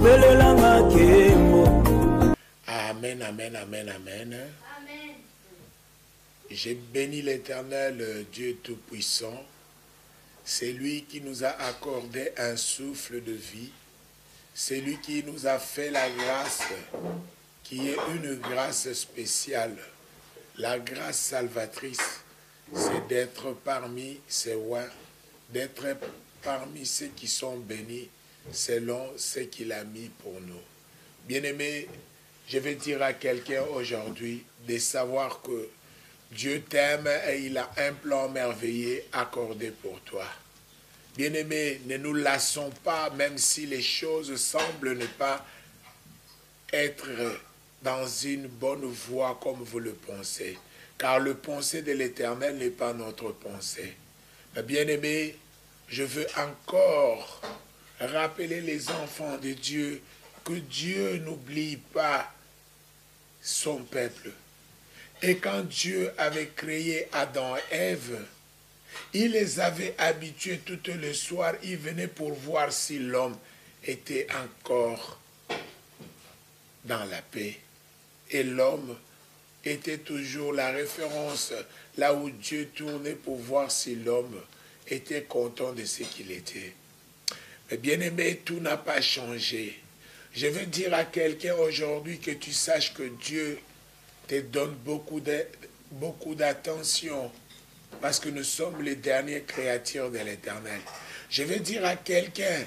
Amen, amen, amen, amen. J'ai béni l'Éternel, Dieu Tout-Puissant. C'est lui qui nous a accordé un souffle de vie. C'est lui qui nous a fait la grâce, qui est une grâce spéciale. La grâce salvatrice, c'est d'être parmi ces oins, d'être parmi ceux qui sont bénis, selon ce qu'il a mis pour nous. Bien-aimé, je vais dire à quelqu'un aujourd'hui de savoir que Dieu t'aime et il a un plan merveilleux accordé pour toi. Bien-aimé, ne nous lassons pas, même si les choses semblent ne pas être dans une bonne voie comme vous le pensez. Car le pensée de l'Éternel n'est pas notre pensée. Mais bien-aimé, je veux encore rappeler les enfants de Dieu que Dieu n'oublie pas son peuple. Et quand Dieu avait créé Adam et Ève, il les avait habitués tout le soir. Il venait pour voir si l'homme était encore dans la paix. Et l'homme était toujours la référence, là où Dieu tournait pour voir si l'homme était content de ce qu'il était. Mais bien aimé, tout n'a pas changé. Je veux dire à quelqu'un aujourd'hui que tu saches que Dieu te donne beaucoup d'attention parce que nous sommes les dernières créatures de l'Éternel. Je veux dire à quelqu'un,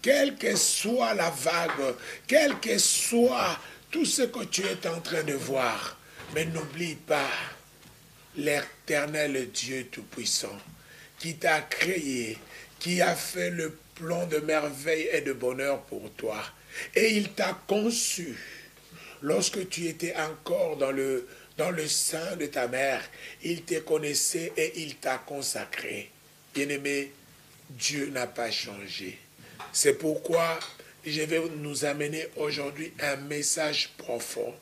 quelle que soit la vague, quel que soit tout ce que tu es en train de voir, mais n'oublie pas l'Éternel Dieu Tout-Puissant qui t'a créé, qui a fait le plan de merveille et de bonheur pour toi. Et il t'a conçu lorsque tu étais encore dans le sein de ta mère. Il te connaissait et il t'a consacré. Bien-aimé, Dieu n'a pas changé. C'est pourquoi je vais nous amener aujourd'hui un message profond.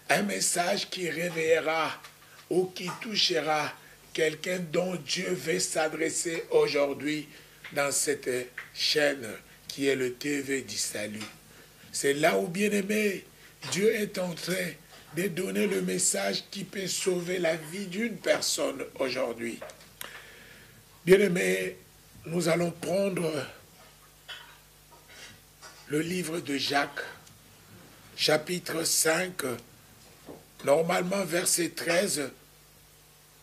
Un message qui réveillera ou qui touchera quelqu'un dont Dieu veut s'adresser aujourd'hui dans cette chaîne qui est le TV du salut. C'est là où, bien-aimé, Dieu est en train de donner le message qui peut sauver la vie d'une personne aujourd'hui. Bien-aimé, nous allons prendre le livre de Jacques, chapitre 5, normalement verset 13,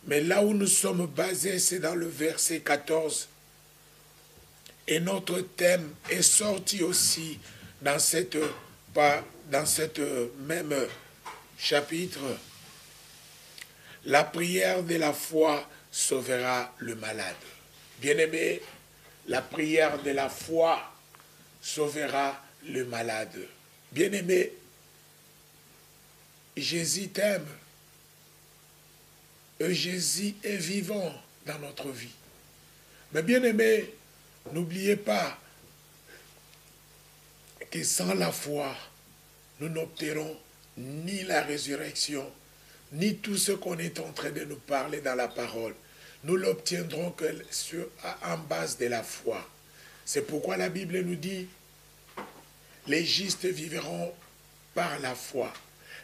mais là où nous sommes basés, c'est dans le verset 14. Et notre thème est sorti aussi dans cette même chapitre. La prière de la foi sauvera le malade. Bien-aimé, la prière de la foi sauvera le malade. Bien-aimé, Jésus t'aime. Et Jésus est vivant dans notre vie. Mais bien-aimé, n'oubliez pas que sans la foi, nous n'obtiendrons ni la résurrection, ni tout ce qu'on est en train de nous parler dans la parole. Nous l'obtiendrons que en base de la foi. C'est pourquoi la Bible nous dit, les justes vivront par la foi.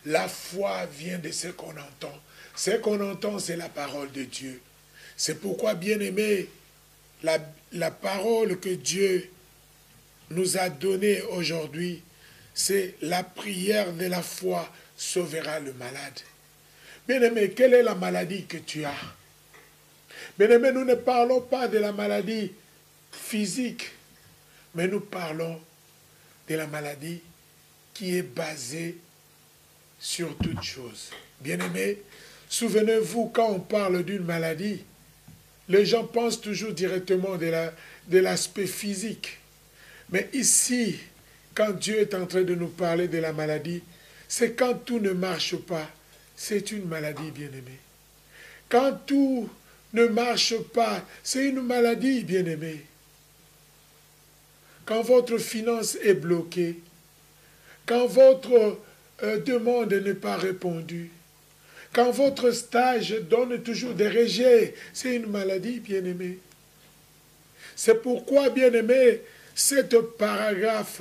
La foi vient de ce qu'on entend. Ce qu'on entend, c'est la parole de Dieu. C'est pourquoi, bien-aimé, la parole que Dieu nous a donnée aujourd'hui, c'est la prière de la foi sauvera le malade. Bien-aimé, quelle est la maladie que tu as? Bien-aimé, nous ne parlons pas de la maladie physique, mais nous parlons de la maladie qui est basée sur toute chose. Bien-aimé, souvenez-vous, quand on parle d'une maladie, les gens pensent toujours directement de l'aspect physique. Mais ici, quand Dieu est en train de nous parler de la maladie, c'est quand tout ne marche pas. C'est une maladie, bien-aimé. Quand tout ne marche pas, c'est une maladie, bien-aimé. Quand votre finance est bloquée, quand votre demande n'est pas répondue, quand votre stage donne toujours des rejets, c'est une maladie, bien-aimé. C'est pourquoi, bien-aimé, cette paragraphe,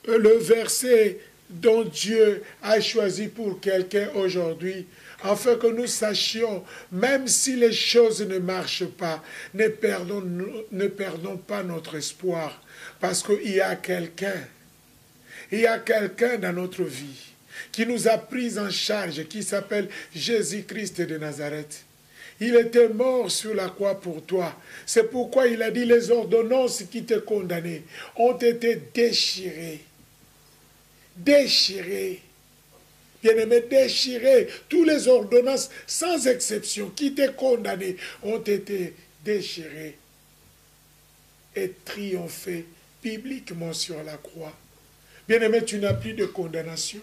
le verset dont Dieu a choisi pour quelqu'un aujourd'hui, afin que nous sachions, même si les choses ne marchent pas, ne perdons pas notre espoir, parce qu'il y a quelqu'un dans notre vie qui nous a pris en charge, qui s'appelle Jésus-Christ de Nazareth. Il était mort sur la croix pour toi. C'est pourquoi il a dit, les ordonnances qui te condamnaient ont été déchirées. Déchirées. Bien-aimé, déchirées. Toutes les ordonnances, sans exception, qui te condamnaient, ont été déchirées et triomphées bibliquement sur la croix. Bien-aimé, tu n'as plus de condamnation.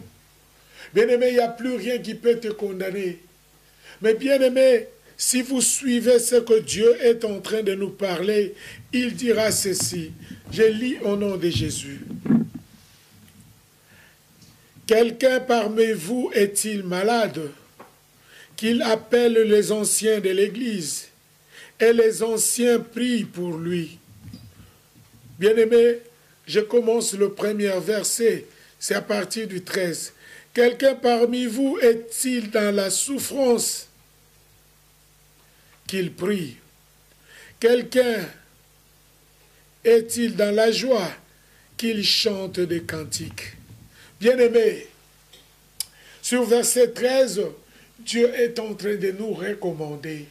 Bien-aimé, il n'y a plus rien qui peut te condamner. Mais bien-aimé, si vous suivez ce que Dieu est en train de nous parler, il dira ceci. Je lis au nom de Jésus. Quelqu'un parmi vous est-il malade? Qu'il appelle les anciens de l'Église, et les anciens prient pour lui. Bien-aimé, je commence le premier verset, c'est à partir du 13. Quelqu'un parmi vous est-il dans la souffrance? Qu'il prie. Quelqu'un est-il dans la joie? Qu'il chante des cantiques. Bien-aimé, sur verset 13, Dieu est en train de nous recommander.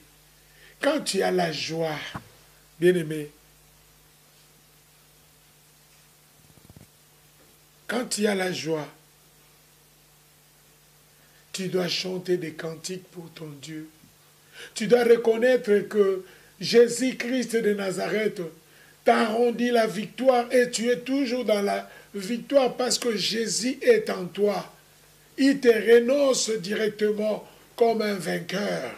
Quand tu as la joie, bien-aimé, quand tu as la joie, tu dois chanter des cantiques pour ton Dieu. Tu dois reconnaître que Jésus-Christ de Nazareth t'a rendu la victoire et tu es toujours dans la victoire parce que Jésus est en toi. Il te renonce directement comme un vainqueur.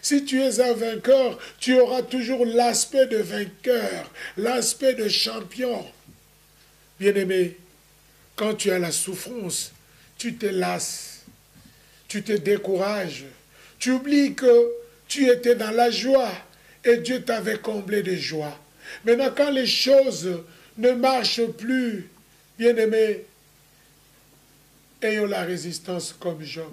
Si tu es un vainqueur, tu auras toujours l'aspect de vainqueur, l'aspect de champion. Bien-aimé, quand tu as la souffrance, tu te lasses, tu te décourages, tu oublies que tu étais dans la joie et Dieu t'avait comblé de joie. Maintenant, quand les choses ne marchent plus, bien-aimé, ayons la résistance comme Job.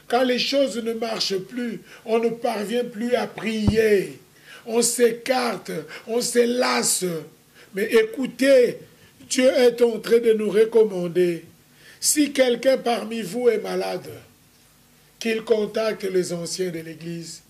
Quand les choses ne marchent plus, on ne parvient plus à prier. On s'écarte, on se lasse. Mais écoutez, Dieu est en train de nous recommander. Si quelqu'un parmi vous est malade, qu'il contacte les anciens de l'Église.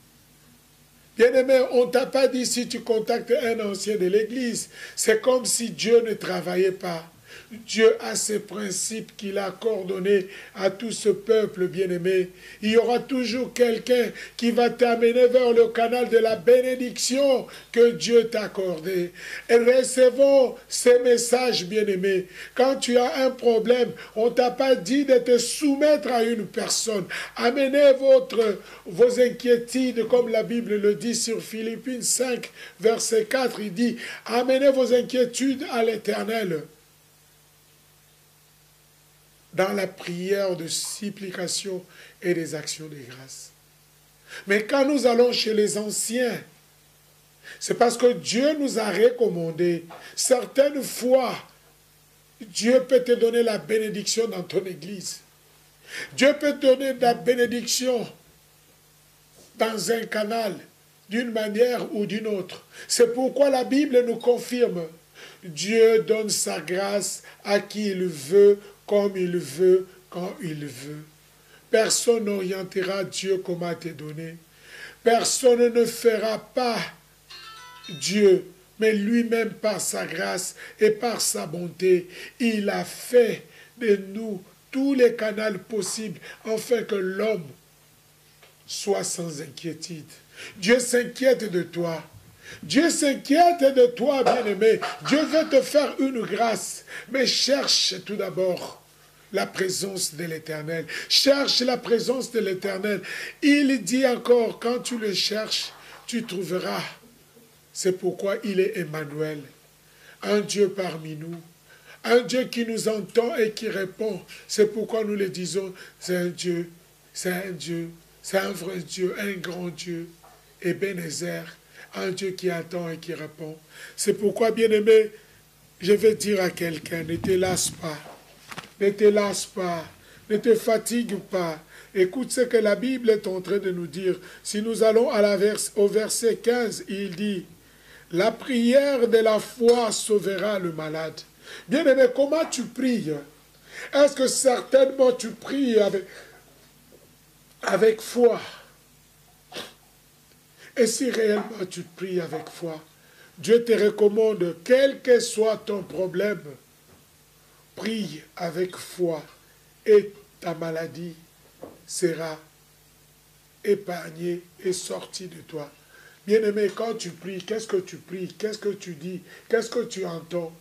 Bien-aimé, on ne t'a pas dit si tu contactes un ancien de l'Église, c'est comme si Dieu ne travaillait pas. Dieu a ses principes qu'il a coordonnés à tout ce peuple bien-aimé. Il y aura toujours quelqu'un qui va t'amener vers le canal de la bénédiction que Dieu t'a accordé. Et recevons ces messages bien-aimés. Quand tu as un problème, on ne t'a pas dit de te soumettre à une personne. Amenez vos inquiétudes, comme la Bible le dit sur Philippiens 5, verset 4, il dit, amenez vos inquiétudes à l'Éternel. Dans la prière de supplication et des actions de grâce. Mais quand nous allons chez les anciens, c'est parce que Dieu nous a recommandé. Certaines fois, Dieu peut te donner la bénédiction dans ton église. Dieu peut te donner la bénédiction dans un canal, d'une manière ou d'une autre. C'est pourquoi la Bible nous confirme. Dieu donne sa grâce à qui il veut, comme il veut, quand il veut. Personne n'orientera Dieu comme à te donner. Personne ne fera pas Dieu, mais lui-même par sa grâce et par sa bonté, il a fait de nous tous les canaux possibles afin que l'homme soit sans inquiétude. Dieu s'inquiète de toi. Dieu s'inquiète de toi, bien-aimé. Dieu veut te faire une grâce. Mais cherche tout d'abord la présence de l'Éternel. Cherche la présence de l'Éternel. Il dit encore, quand tu le cherches, tu trouveras. C'est pourquoi il est Emmanuel. Un Dieu parmi nous. Un Dieu qui nous entend et qui répond. C'est pourquoi nous le disons, c'est un Dieu, c'est un Dieu, c'est un vrai Dieu, un grand Dieu. Ebenezer, Un Dieu qui attend et qui répond. C'est pourquoi, bien-aimé, je vais dire à quelqu'un, ne te lasse pas. Ne te lasse pas. Ne te fatigue pas. Écoute ce que la Bible est en train de nous dire. Si nous allons au verset 15, il dit, la prière de la foi sauvera le malade. Bien-aimé, comment tu pries? Est-ce que certainement tu pries avec foi? Et si réellement tu pries avec foi, Dieu te recommande, quel que soit ton problème, prie avec foi et ta maladie sera épargnée et sortie de toi. Bien-aimé, quand tu pries, qu'est-ce que tu pries? Qu'est-ce que tu dis? Qu'est-ce que tu entends?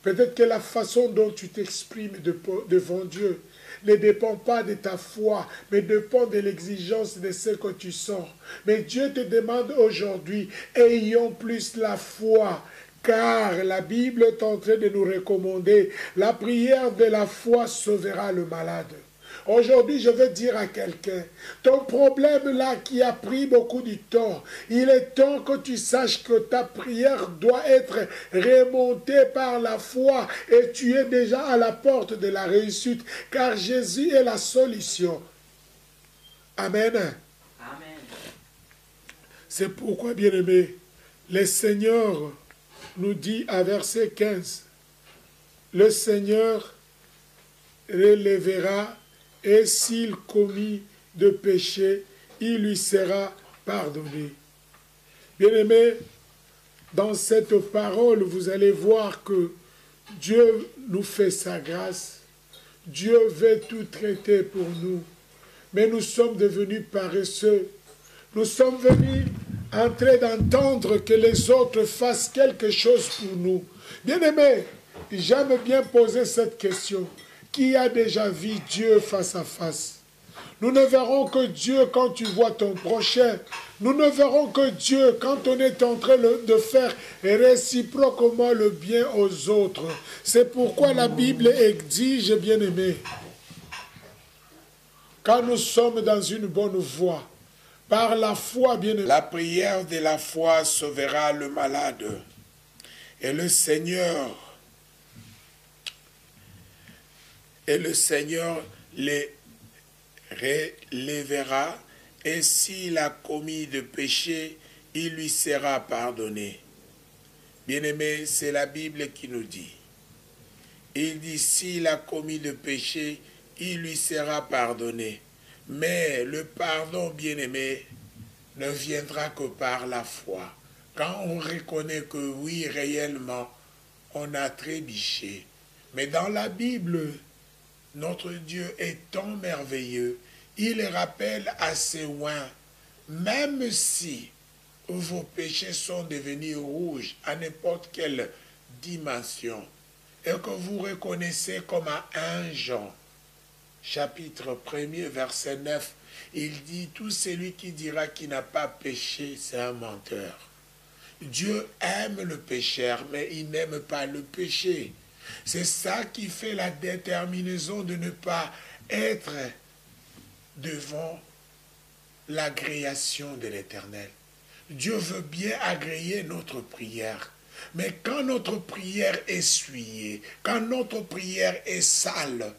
Peut-être que la façon dont tu t'exprimes devant Dieu ne dépend pas de ta foi, mais dépend de l'exigence de ce que tu sens. Mais Dieu te demande aujourd'hui, ayons plus la foi, car la Bible est en train de nous recommander, la prière de la foi sauvera le malade. Aujourd'hui, je veux dire à quelqu'un, ton problème là qui a pris beaucoup de temps, il est temps que tu saches que ta prière doit être remontée par la foi et tu es déjà à la porte de la réussite, car Jésus est la solution. Amen. Amen. C'est pourquoi, bien-aimé, le Seigneur nous dit à verset 15, le Seigneur relèvera et s'il commit de péché, il lui sera pardonné. Bien-aimés, dans cette parole, vous allez voir que Dieu nous fait sa grâce. Dieu veut tout traiter pour nous. Mais nous sommes devenus paresseux. Nous sommes venus en train d'entendre que les autres fassent quelque chose pour nous. Bien-aimés, j'aime bien poser cette question. Qui a déjà vu Dieu face à face? Nous ne verrons que Dieu quand tu vois ton prochain. Nous ne verrons que Dieu quand on est en train de faire réciproquement le bien aux autres. C'est pourquoi la Bible exige, bien-aimé, quand nous sommes dans une bonne voie, par la foi, bien-aimé, la prière de la foi sauvera le malade. Et le Seigneur les relèvera, et s'il a commis de péché, il lui sera pardonné. Bien-aimé, c'est la Bible qui nous dit. Il dit, s'il a commis de péché, il lui sera pardonné. Mais le pardon, bien-aimé, ne viendra que par la foi. Quand on reconnaît que oui, réellement, on a trébuché. Mais dans la Bible, notre Dieu est tant merveilleux, il rappelle à ses oins, même si vos péchés sont devenus rouges à n'importe quelle dimension, et que vous reconnaissez comme à 1 Jean, chapitre 1er, verset 9, il dit, tout celui qui dira qu'il n'a pas péché, c'est un menteur. Dieu aime le pécheur, mais il n'aime pas le péché. C'est ça qui fait la déterminaison de ne pas être devant l'agréation de l'Éternel. Dieu veut bien agréer notre prière. Mais quand notre prière est souillée, quand notre prière est sale,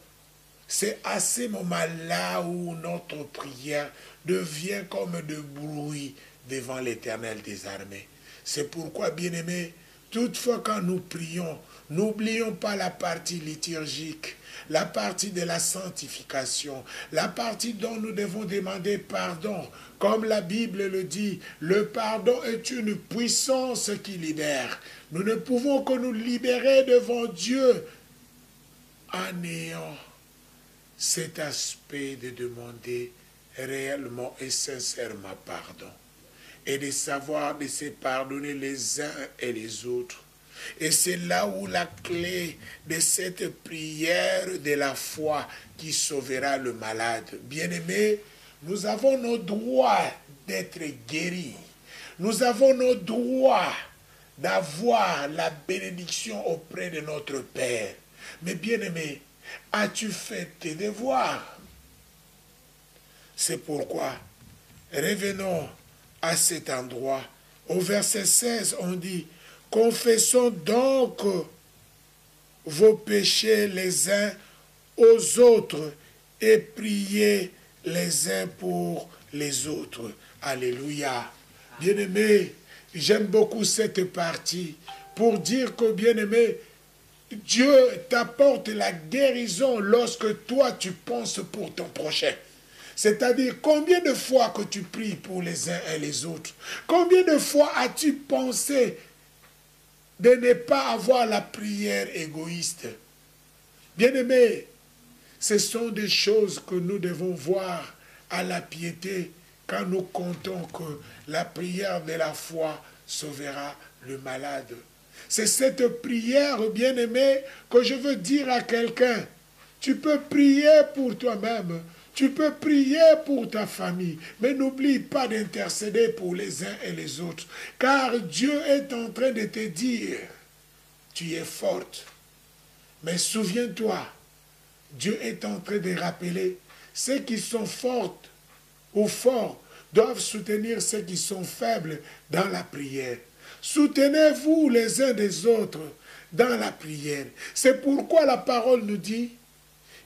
c'est à ces moments-là où notre prière devient comme de bruit devant l'Éternel des armées. C'est pourquoi, bien-aimés, toutefois quand nous prions, n'oublions pas la partie liturgique, la partie de la sanctification, la partie dont nous devons demander pardon. Comme la Bible le dit, le pardon est une puissance qui libère. Nous ne pouvons que nous libérer devant Dieu en ayant cet aspect de demander réellement et sincèrement pardon. Et de savoir de se pardonner les uns et les autres. Et c'est là où la clé de cette prière de la foi qui sauvera le malade. Bien-aimés, nous avons nos droits d'être guéris. Nous avons nos droits d'avoir la bénédiction auprès de notre Père. Mais bien-aimé, as-tu fait tes devoirs? C'est pourquoi, revenons à cet endroit Au verset 16, on dit, confessons donc vos péchés les uns aux autres et priez les uns pour les autres. Alléluia. Bien-aimé, j'aime beaucoup cette partie pour dire que, bien-aimé, Dieu t'apporte la guérison lorsque toi tu penses pour ton prochain. C'est-à-dire, combien de fois que tu pries pour les uns et les autres? Combien de fois as-tu pensé de ne pas avoir la prière égoïste? Bien-aimé, ce sont des choses que nous devons voir à la piété quand nous comptons que la prière de la foi sauvera le malade. C'est cette prière, bien-aimé, que je veux dire à quelqu'un. Tu peux prier pour toi-même, tu peux prier pour ta famille, mais n'oublie pas d'intercéder pour les uns et les autres. Car Dieu est en train de te dire, tu es forte. Mais souviens-toi, Dieu est en train de rappeler, ceux qui sont fortes ou forts doivent soutenir ceux qui sont faibles dans la prière. Soutenez-vous les uns des autres dans la prière. C'est pourquoi la parole nous dit,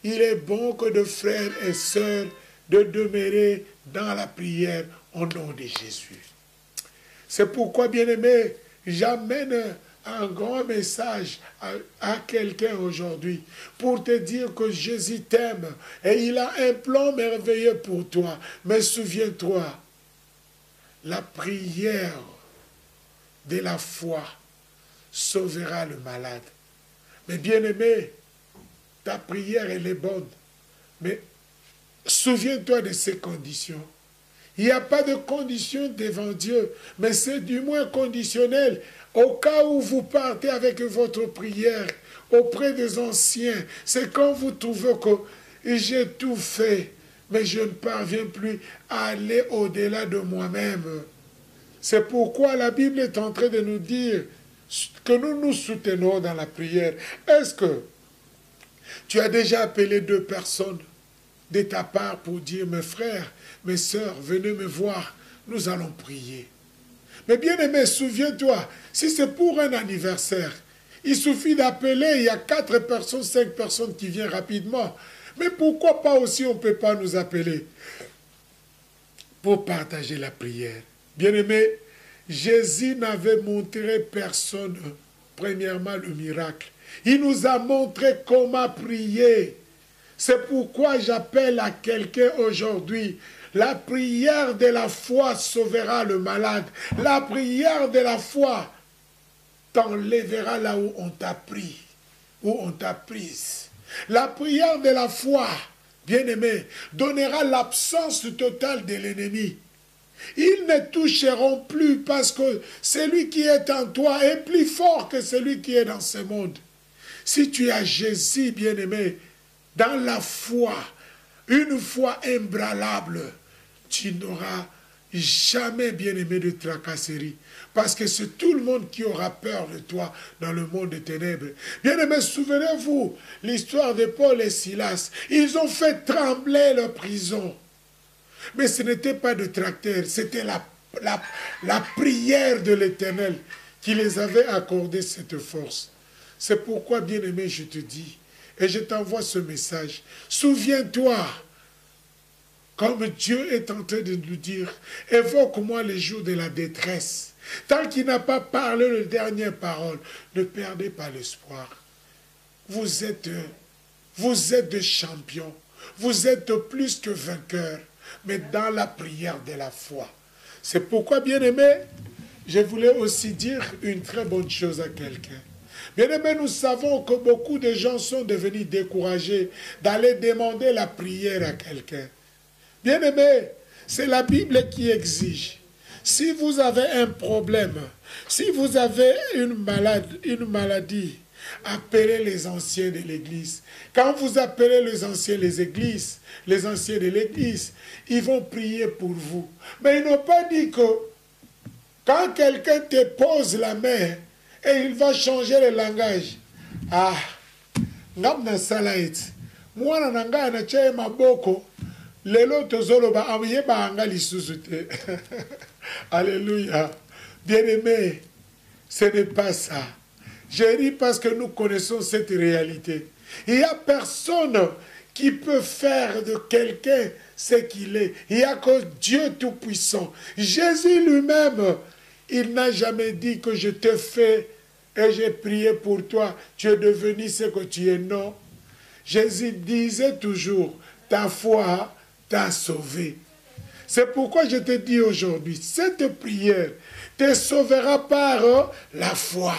il est bon que de frères et sœurs de demeurer dans la prière au nom de Jésus. C'est pourquoi, bien-aimé, j'amène un grand message à quelqu'un aujourd'hui pour te dire que Jésus t'aime et il a un plan merveilleux pour toi. Mais souviens-toi, la prière de la foi sauvera le malade. Mais bien-aimé, ta prière, elle est bonne. Mais souviens-toi de ces conditions. Il n'y a pas de conditions devant Dieu, mais c'est du moins conditionnel. Au cas où vous partez avec votre prière auprès des anciens, c'est quand vous trouvez que j'ai tout fait, mais je ne parviens plus à aller au-delà de moi-même. C'est pourquoi la Bible est en train de nous dire que nous nous soutenons dans la prière. Est-ce que tu as déjà appelé 2 personnes de ta part pour dire, mes frères, mes sœurs, venez me voir, nous allons prier. Mais bien aimé, souviens-toi, si c'est pour un anniversaire, il suffit d'appeler, il y a 4 personnes, 5 personnes qui viennent rapidement. Mais pourquoi pas aussi on ne peut pas nous appeler pour partager la prière? Bien aimé, Jésus n'avait montré personne, premièrement, le miracle. Il nous a montré comment prier. C'est pourquoi j'appelle à quelqu'un aujourd'hui. La prière de la foi sauvera le malade. La prière de la foi t'enlèvera là où on t'a pris, où on t'a prise. La prière de la foi, bien-aimé, donnera l'absence totale de l'ennemi. Ils ne toucheront plus parce que celui qui est en toi est plus fort que celui qui est dans ce monde. Si tu as Jésus, bien-aimé, dans la foi, une foi imbranlable, tu n'auras jamais, bien-aimé, de tracasserie. Parce que c'est tout le monde qui aura peur de toi dans le monde des ténèbres. Bien-aimé, souvenez-vous l'histoire de Paul et Silas. Ils ont fait trembler leur prison. Mais ce n'était pas de tracteur, c'était la prière de l'Éternel qui les avait accordé cette force. C'est pourquoi, bien-aimé, je te dis, et je t'envoie ce message, souviens-toi, comme Dieu est en train de nous dire, évoque-moi les jours de la détresse. Tant qu'il n'a pas parlé les dernières paroles, ne perdez pas l'espoir. Vous êtes des champions, vous êtes plus que vainqueurs, mais dans la prière de la foi. C'est pourquoi, bien-aimé, je voulais aussi dire une très bonne chose à quelqu'un. Bien-aimé, nous savons que beaucoup de gens sont devenus découragés d'aller demander la prière à quelqu'un. Bien-aimé, c'est la Bible qui exige. Si vous avez un problème, si vous avez une maladie, appelez les anciens de l'Église. Quand vous appelez les anciens de l'Église, ils vont prier pour vous. Mais ils n'ont pas dit que quand quelqu'un te pose la main et il va changer le langage. Ah, ngam salaït. Moi nanga na chaye maboko. Lelo tozolo ba amye ba anga lisusu te. Alléluia. Bien-aimé, ce n'est pas ça. Je ris parce que nous connaissons cette réalité. Il n'y a personne qui peut faire de quelqu'un ce qu'il est. Il n'y a que Dieu Tout-Puissant. Jésus lui-même, il n'a jamais dit que je t'ai fait et j'ai prié pour toi. Tu es devenu ce que tu es. Non. Jésus disait toujours, ta foi t'a sauvé. C'est pourquoi je te dis aujourd'hui, cette prière te sauvera par la foi.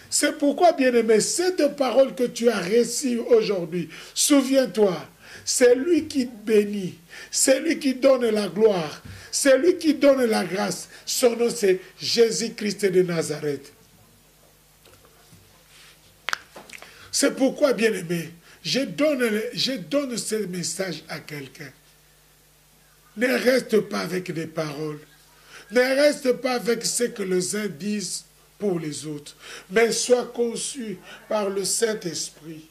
C'est pourquoi, bien-aimé, cette parole que tu as reçue aujourd'hui, souviens-toi, c'est lui qui bénit, c'est lui qui donne la gloire, c'est lui qui donne la grâce. Son nom, c'est Jésus-Christ de Nazareth. C'est pourquoi, bien-aimé, je donne ce message à quelqu'un. Ne reste pas avec des paroles. Ne reste pas avec ce que les uns disent pour les autres. Mais sois conçu par le Saint-Esprit.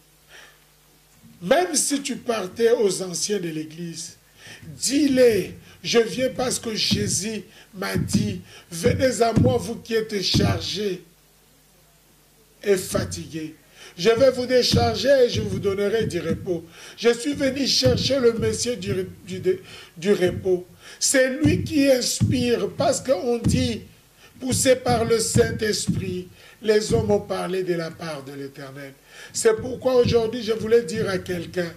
Même si tu partais aux anciens de l'Église, dis-les, je viens parce que Jésus m'a dit, venez à moi vous qui êtes chargés et fatigués. Je vais vous décharger et je vous donnerai du repos. Je suis venu chercher le Messie du repos. C'est lui qui inspire, parce qu'on dit, poussé par le Saint-Esprit, les hommes ont parlé de la part de l'Éternel. C'est pourquoi aujourd'hui je voulais dire à quelqu'un,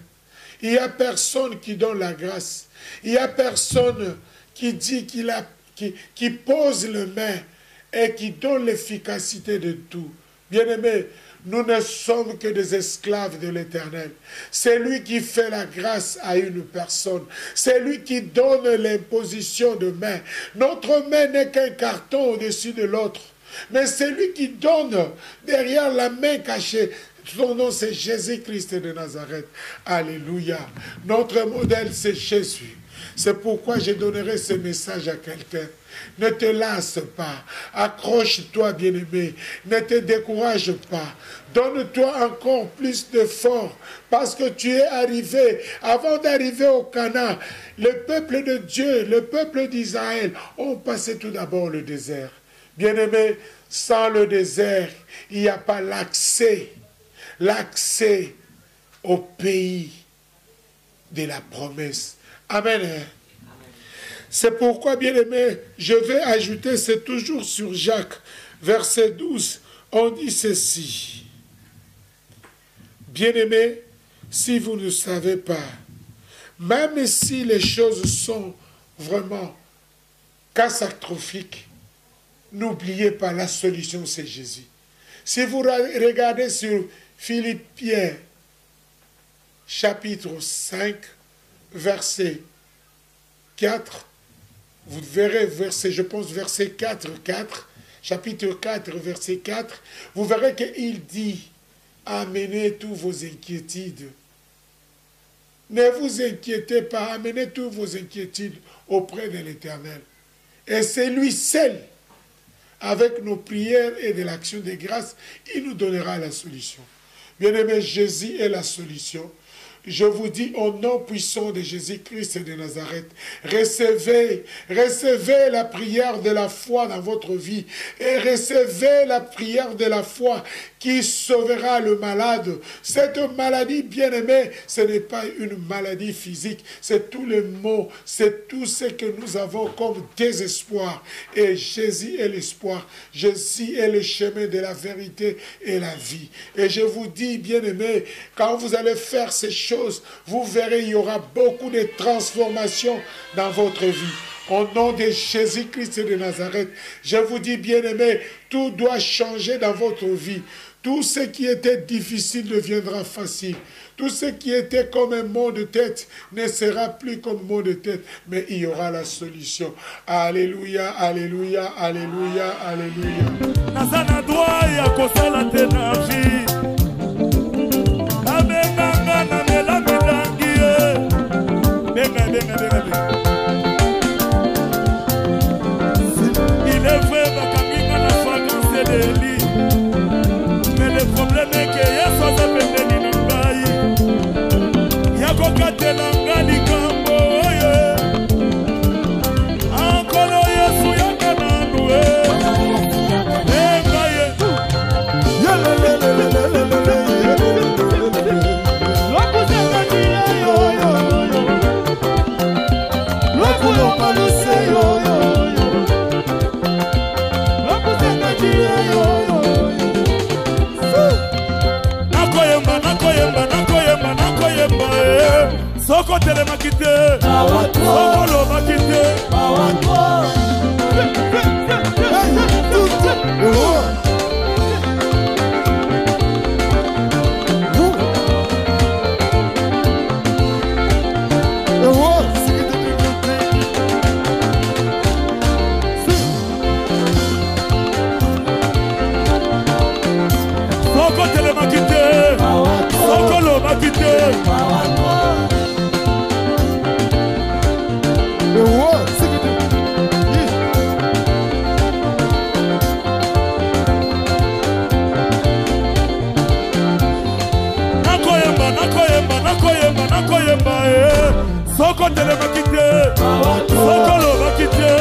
il n'y a personne qui donne la grâce. Il n'y a personne qui dit qui pose les mains et qui donne l'efficacité de tout. Bien-aimés, nous ne sommes que des esclaves de l'Éternel. C'est lui qui fait la grâce à une personne. C'est lui qui donne l'imposition de main. Notre main n'est qu'un carton au-dessus de l'autre. Mais c'est lui qui donne derrière la main cachée. Son nom, c'est Jésus-Christ de Nazareth. Alléluia. Notre modèle, c'est Jésus. C'est pourquoi je donnerai ce message à quelqu'un. Ne te lasse pas. Accroche-toi, bien-aimé. Ne te décourage pas. Donne-toi encore plus d'efforts. Parce que tu es arrivé. Avant d'arriver au Canaan, le peuple de Dieu, le peuple d'Israël ont passé tout d'abord le désert. Bien-aimé, sans le désert, il n'y a pas l'accès au pays de la promesse. Amen. C'est pourquoi, bien-aimé, je vais ajouter, c'est toujours sur Jacques, verset 12, on dit ceci. Bien-aimé, si vous ne savez pas, même si les choses sont vraiment catastrophiques, n'oubliez pas, la solution, c'est Jésus. Si vous regardez sur Philippiens, chapitre 5, verset 4, vous verrez, je pense, verset 4, chapitre 4, verset 4, vous verrez qu'il dit, amenez tous vos inquiétudes. Ne vous inquiétez pas, amenez toutes vos inquiétudes auprès de l'Éternel. Et c'est lui seul, avec nos prières et de l'action de grâce, il nous donnera la solution. Bien-aimé, Jésus est la solution. Je vous dis au nom puissant de Jésus-Christ de Nazareth, recevez la prière de la foi dans votre vie et recevez la prière de la foi qui sauvera le malade. Cette maladie, bien-aimée, ce n'est pas une maladie physique, c'est tous les maux, c'est tout ce que nous avons comme désespoir. Et Jésus est l'espoir, Jésus est le chemin de la vérité et la vie. Et je vous dis, bien-aimés, quand vous allez faire ces choses, vous verrez, il y aura beaucoup de transformations dans votre vie. Au nom de Jésus-Christ de Nazareth, je vous dis, bien-aimés, tout doit changer dans votre vie. Tout ce qui était difficile deviendra facile. Tout ce qui était comme un mot de tête ne sera plus comme mot de tête, mais il y aura la solution. Alléluia, alléluia, alléluia, alléluia. Il est vrai, mais le problème est que Yesu apendeni na ngai yako katelanga likambo oye ankolo Yesu yakananue totelemaki te soko olobaki te nakoyemba soko telemaki te soko olobaki te